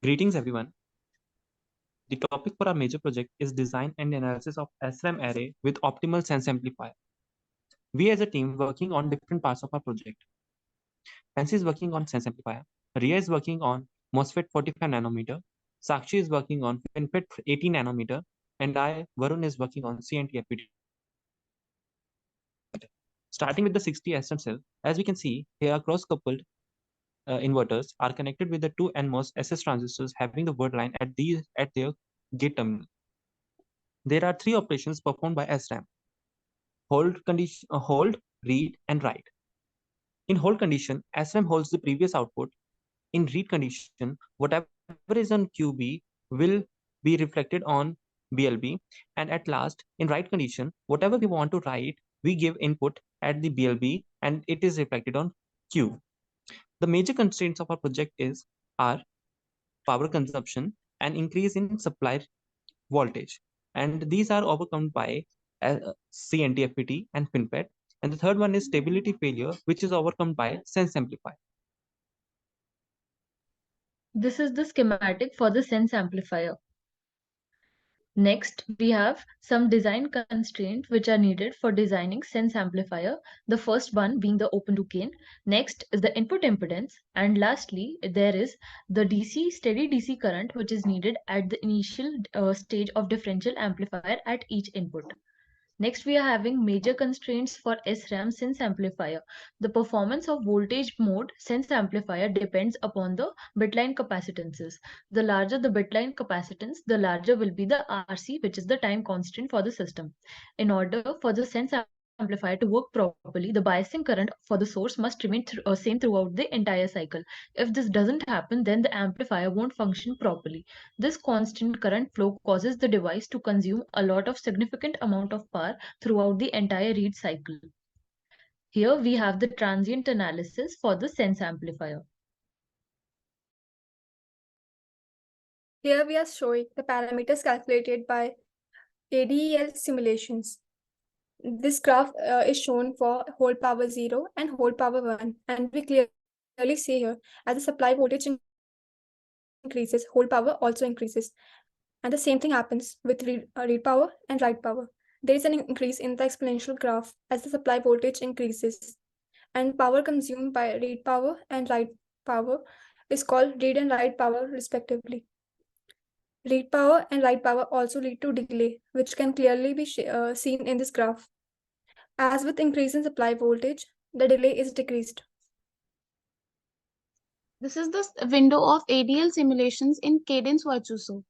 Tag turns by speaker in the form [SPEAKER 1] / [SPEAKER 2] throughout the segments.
[SPEAKER 1] Greetings everyone. The topic for our major project is design and analysis of SRAM array with optimal sense amplifier. We as a team working on different parts of our project. Fancy is working on sense amplifier, Ria is working on MOSFET 45 nanometer, Sakshi is working on FinFET 80 nanometer, and I, Varun, is working on CNT-FPD. Starting with the 60 SRAM cell, as we can see, here cross-coupled inverters are connected with the two NMOS SS transistors having the word line at their gate terminal. There are three operations performed by SRAM: hold, read, and write. In hold condition, SRAM holds the previous output. In read condition, whatever is on QB will be reflected on BLB. And at last, in write condition, whatever we want to write, we give input at the BLB and it is reflected on Q. The major constraints of our project are power consumption and increase in supply voltage. And these are overcome by CNT-FPT and FinFET. And the third one is stability failure, which is overcome by sense amplifier.
[SPEAKER 2] This is the schematic for the sense amplifier. Next, we have some design constraints which are needed for designing sense amplifier. The first one being the open loop gain. Next is the input impedance. And lastly, there is the steady DC current which is needed at the initial stage of differential amplifier at each input. Next, we are having major constraints for SRAM sense amplifier. The performance of voltage mode sense amplifier depends upon the bitline capacitances. The larger the bitline capacitance, the larger will be the RC, which is the time constant for the system. In order for the sense amplifier to work properly, the biasing current for the source must remain same throughout the entire cycle. If this doesn't happen, then the amplifier won't function properly. This constant current flow causes the device to consume a lot of significant amount of power throughout the entire read cycle. Here we have the transient analysis for the sense amplifier.
[SPEAKER 3] Here we are showing the parameters calculated by ADEL simulations. This graph is shown for hold power 0 and hold power 1, and we clearly see here as the supply voltage increases, hold power also increases. And the same thing happens with read power and write power. There is an increase in the exponential graph as the supply voltage increases, and power consumed by read power and write power is called read and write power respectively. Read power and write power also lead to delay, which can clearly be seen in this graph. As with increase in supply voltage, the delay is decreased.
[SPEAKER 4] This is the window of ADL simulations in Cadence Virtuoso.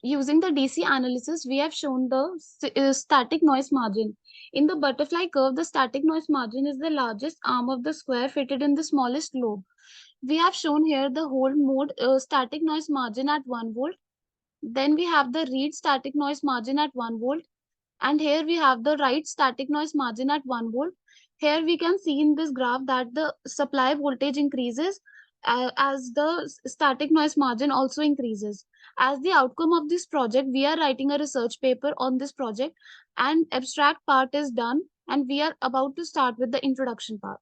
[SPEAKER 4] Using the DC analysis, we have shown the static noise margin. In the butterfly curve, the static noise margin is the largest arm of the square fitted in the smallest lobe. We have shown here the hold mode static noise margin at 1 volt. Then we have the read static noise margin at 1 volt. And here we have the write static noise margin at 1 volt. Here we can see in this graph that the supply voltage increases as the static noise margin also increases. As the outcome of this project, we are writing a research paper on this project and abstract part is done and we are about to start with the introduction part.